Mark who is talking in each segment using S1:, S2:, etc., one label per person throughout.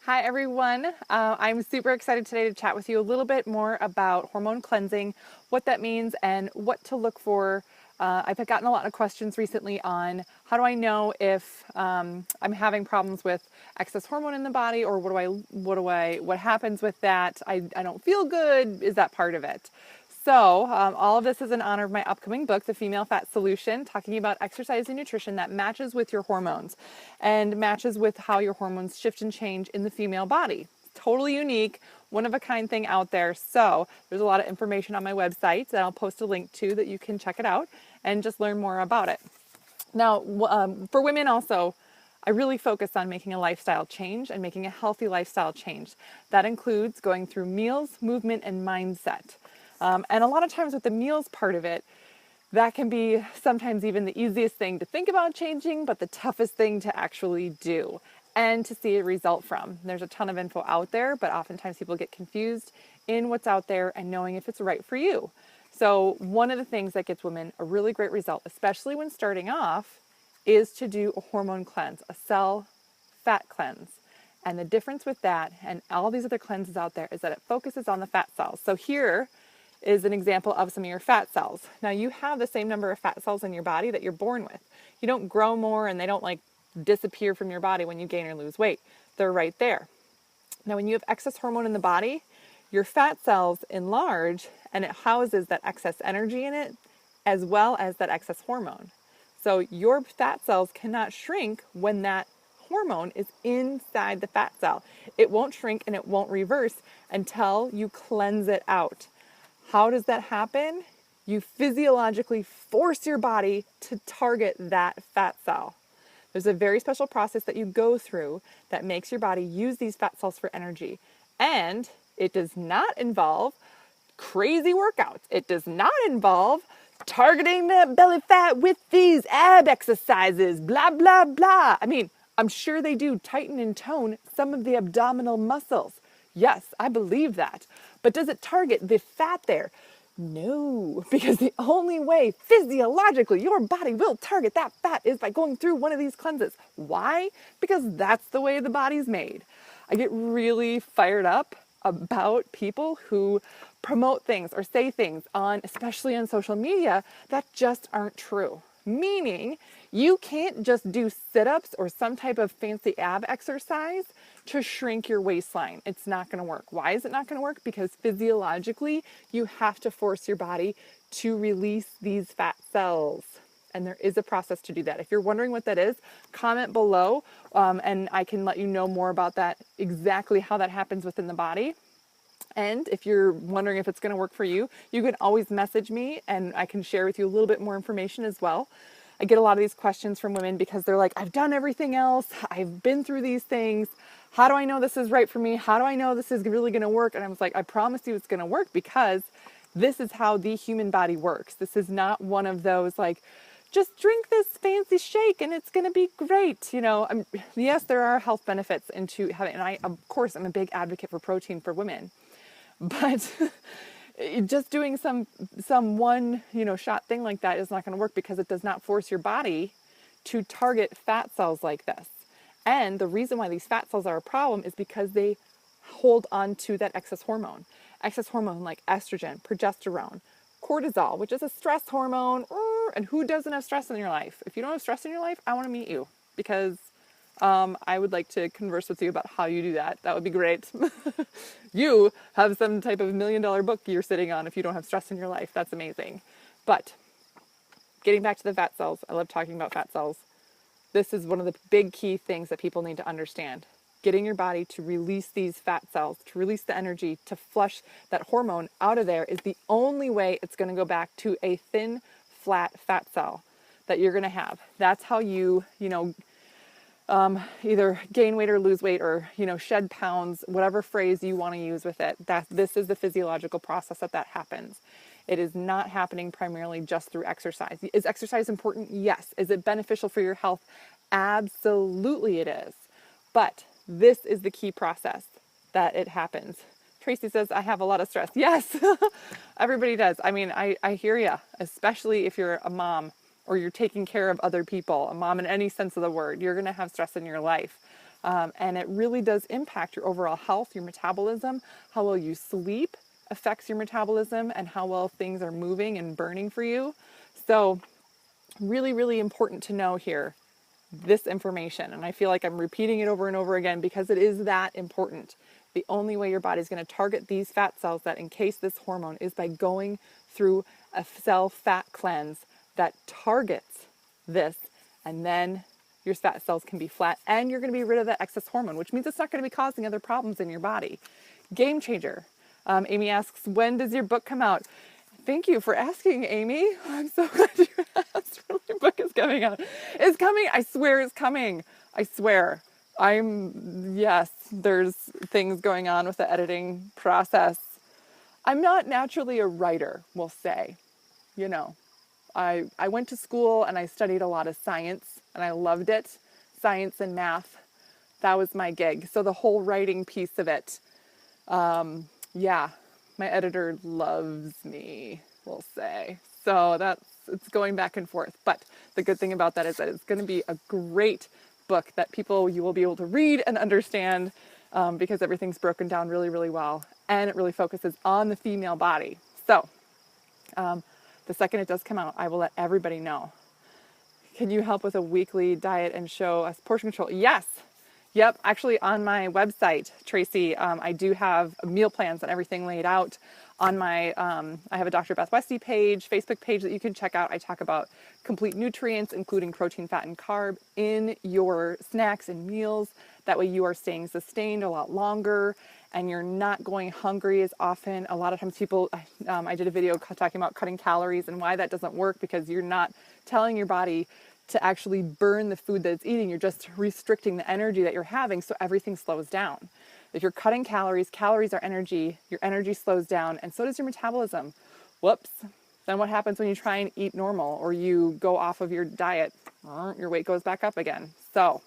S1: Hi everyone. I'm super excited today to chat with you a little bit more about hormone cleansing, what that means, and what to look for. I've gotten a lot of questions recently on how do I know if I'm having problems with excess hormone in the body, or what happens with that? I don't feel good. Is that part of it? So, all of this is in honor of my upcoming book, The Female Fat Solution, talking about exercise and nutrition that matches with your hormones and matches with how your hormones shift and change in the female body. Totally unique, one of a kind thing out there. So, there's a lot of information on my website that I'll post a link to that you can check it out and just learn more about it. Now, for women also, I really focus on making a lifestyle change and making a healthy lifestyle change. That includes going through meals, movement, and mindset. And a lot of times with the meals part of it, that can be sometimes even the easiest thing to think about changing, but the toughest thing to actually do and to see a result from. There's a ton of info out there, but oftentimes people get confused in what's out there and knowing if it's right for you. So one of the things that gets women a really great result, especially when starting off, is to do a hormone cleanse, a cell fat cleanse. And the difference with that and all these other cleanses out there is that it focuses on the fat cells. So here is an example of some of your fat cells. Now you have the same number of fat cells in your body that you're born with. You don't grow more and they don't disappear from your body when you gain or lose weight. They're right there. Now when you have excess hormone in the body, your fat cells enlarge and it houses that excess energy in it as well as that excess hormone. So your fat cells cannot shrink when that hormone is inside the fat cell. It won't shrink and it won't reverse until you cleanse it out. How does that happen? You physiologically force your body to target that fat cell. There's a very special process that you go through that makes your body use these fat cells for energy. And it does not involve crazy workouts. It does not involve targeting the belly fat with these ab exercises, blah, blah, blah. I mean, I'm sure they do tighten and tone some of the abdominal muscles. Yes, I believe that. But does it target the fat there? No, because the only way physiologically your body will target that fat is by going through one of these cleanses. Why? Because that's the way the body's made. I get really fired up about people who promote things or say things on, especially on social media, that just aren't true. Meaning, you can't just do sit-ups or some type of fancy ab exercise to shrink your waistline. It's not going to work. Why is it not going to work? Because physiologically, you have to force your body to release these fat cells. And there is a process to do that. If you're wondering what that is, comment below and I can let you know more about that, exactly how that happens within the body. And if you're wondering if it's going to work for you, you can always message me and I can share with you a little bit more information as well. I get a lot of these questions from women because they're like, I've done everything else. I've been through these things. How do I know this is right for me? How do I know this is really going to work? And I was like, I promise you it's going to work because this is how the human body works. This is not one of those just drink this fancy shake and it's going to be great. Yes, there are health benefits into having, and of course, I'm a big advocate for protein for women. But just doing some one, shot thing like that is not going to work because it does not force your body to target fat cells like this. And the reason why these fat cells are a problem is because they hold on to that excess hormone. Excess hormone like estrogen, progesterone, cortisol, which is a stress hormone. And who doesn't have stress in your life? If you don't have stress in your life, I want to meet you because I would like to converse with you about how you do that. That would be great. You have some type of $1 million book you're sitting on if you don't have stress in your life. That's amazing. But getting back to the fat cells, I love talking about fat cells. This is one of the big key things that people need to understand. Getting your body to release these fat cells, to release the energy, to flush that hormone out of there is the only way it's going to go back to a thin, flat fat cell that you're going to have. That's how you either gain weight or lose weight or, shed pounds, whatever phrase you want to use with it. This is the physiological process that happens. It is not happening primarily just through exercise. Is exercise important? Yes. Is it beneficial for your health? Absolutely it is. But this is the key process that it happens. Tracy says, I have a lot of stress. Yes, everybody does. I mean, I hear you, especially if you're a mom or you're taking care of other people, a mom in any sense of the word. You're going to have stress in your life. And it really does impact your overall health, your metabolism, how well you sleep affects your metabolism, and how well things are moving and burning for you. So really, really important to know here, this information. And I feel like I'm repeating it over and over again because it is that important. The only way your body's going to target these fat cells that encase this hormone is by going through a cell fat cleanse that targets this, and then your fat cells can be flat and you're going to be rid of that excess hormone, which means it's not going to be causing other problems in your body. Game changer. Amy asks, when does your book come out? Thank you for asking, Amy. I'm so glad you asked. When my book is coming out. It's coming. I swear it's coming. I swear. Yes, there's things going on with the editing process. I'm not naturally a writer, we'll say. You know, I went to school and I studied a lot of science and I loved it. Science and math. That was my gig. So the whole writing piece of it, my editor loves me, we'll say. So it's going back and forth. But the good thing about that is that it's going to be a great book that you will be able to read and understand, because everything's broken down really, really well. And it really focuses on the female body. So the second it does come out, I will let everybody know. Can you help with a weekly diet and show us portion control? Yes. Yep. Actually, on my website, Tracy, I do have meal plans and everything laid out on my, I have a Dr. Beth Westy page, Facebook page that you can check out. I talk about complete nutrients, including protein, fat, and carb in your snacks and meals. That way you are staying sustained a lot longer and you're not going hungry as often. A lot of times I did a video talking about cutting calories and why that doesn't work, because you're not telling your body to actually burn the food that it's eating. You're just restricting the energy that you're having, so everything slows down. If you're cutting calories are energy, your energy slows down, and so does your metabolism. Whoops. Then what happens when you try and eat normal or you go off of your diet? Your weight goes back up again. So,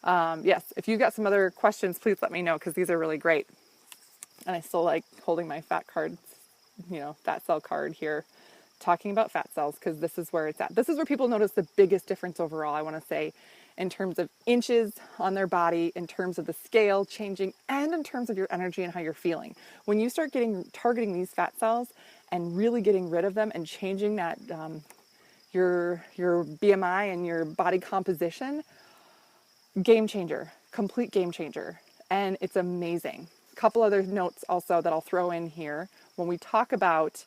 S1: yes, if you've got some other questions, please let me know, because these are really great. And I still like holding my fat cell card here, talking about fat cells, because this is where it's at. This is where people notice the biggest difference overall, I want to say, in terms of inches on their body, in terms of the scale changing, and in terms of your energy and how you're feeling. When you start targeting these fat cells and really getting rid of them and changing that, your BMI and your body composition, game changer, complete game changer. And it's amazing. A couple other notes also that I'll throw in here. When we talk about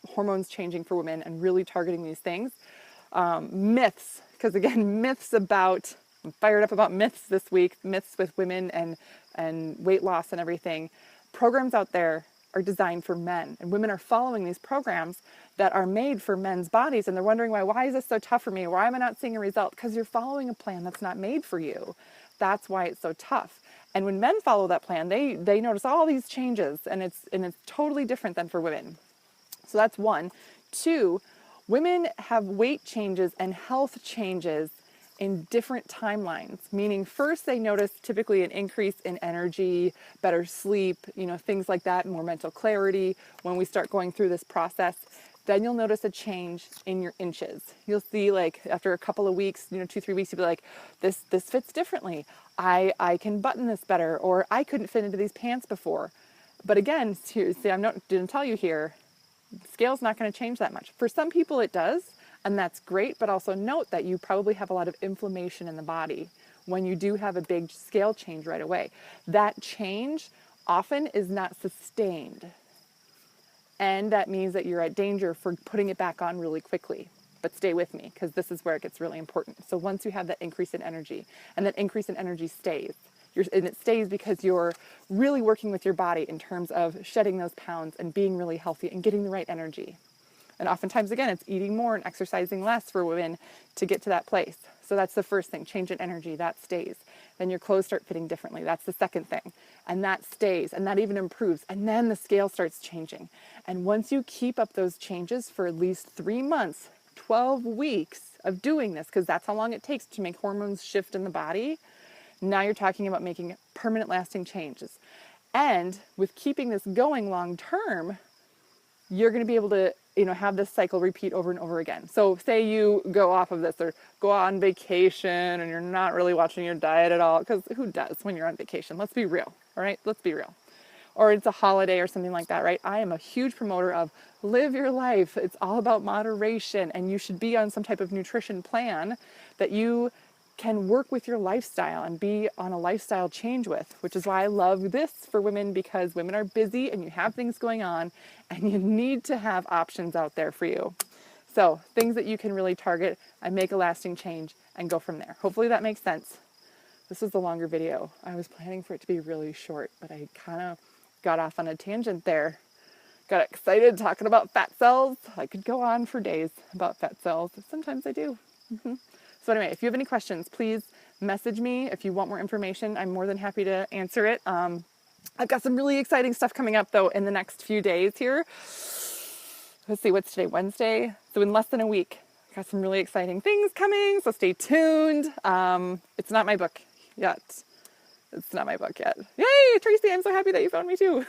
S1: hormones changing for women and really targeting these things, myths, because again, I'm fired up about myths this week, myths with women and weight loss and everything. Programs out there are designed for men, and women are following these programs that are made for men's bodies, and they're wondering why is this so tough for me? Why am I not seeing a result? Because you're following a plan that's not made for you. That's why it's so tough. And when men follow that plan, they notice all these changes, and it's totally different than for women. So that's one. Two, women have weight changes and health changes in different timelines, meaning first they notice typically an increase in energy, better sleep, things like that, more mental clarity. When we start going through this process, then you'll notice a change in your inches. You'll see, like, after a couple of weeks, 2-3 weeks, you'll be like, this fits differently. I can button this better, or I couldn't fit into these pants before. But again, seriously, didn't tell you here, the scale's not going to change that much. For some people it does, and that's great, but also note that you probably have a lot of inflammation in the body when you do have a big scale change right away. That change often is not sustained. And that means that you're at danger for putting it back on really quickly. But stay with me, because this is where it gets really important. So once you have that increase in energy, and that increase in energy stays, and it stays because you're really working with your body in terms of shedding those pounds and being really healthy and getting the right energy. And oftentimes, again, it's eating more and exercising less for women to get to that place. So that's the first thing, change in energy, that stays. Then your clothes start fitting differently. That's the second thing. And that stays, and that even improves. And then the scale starts changing. And once you keep up those changes for at least 3 months, 12 weeks of doing this, because that's how long it takes to make hormones shift in the body, now you're talking about making permanent lasting changes. And with keeping this going long term, you're going to be able to have this cycle repeat over and over again. So say you go off of this or go on vacation and you're not really watching your diet at all, because who does when you're on vacation? Let's be real, all right? Let's be real. Or it's a holiday or something like that, right? I am a huge promoter of live your life. It's all about moderation, and you should be on some type of nutrition plan that you can work with your lifestyle and be on a lifestyle change with, which is why I love this for women, because women are busy and you have things going on and you need to have options out there for you. So things that you can really target and make a lasting change and go from there. Hopefully that makes sense. This was the longer video. I was planning for it to be really short, but I kind of got off on a tangent there. Got excited talking about fat cells. I could go on for days about fat cells. Sometimes I do. So anyway, if you have any questions, please message me. If you want more information, I'm more than happy to answer it. I've got some really exciting stuff coming up, though, in the next few days here. Let's see, what's today? Wednesday? So in less than a week, I've got some really exciting things coming, so stay tuned. It's not my book yet. It's not my book yet. Yay, Tracy, I'm so happy that you found me too.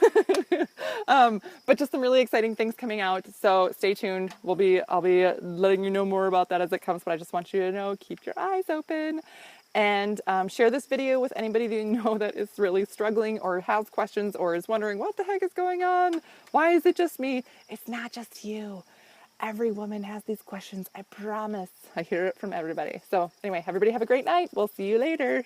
S1: But just some really exciting things coming out. So stay tuned. I'll be letting you know more about that as it comes, but I just want you to know, keep your eyes open and share this video with anybody that you know that is really struggling or has questions or is wondering what the heck is going on? Why is it just me? It's not just you. Every woman has these questions. I promise. I hear it from everybody. So anyway, everybody have a great night. We'll see you later.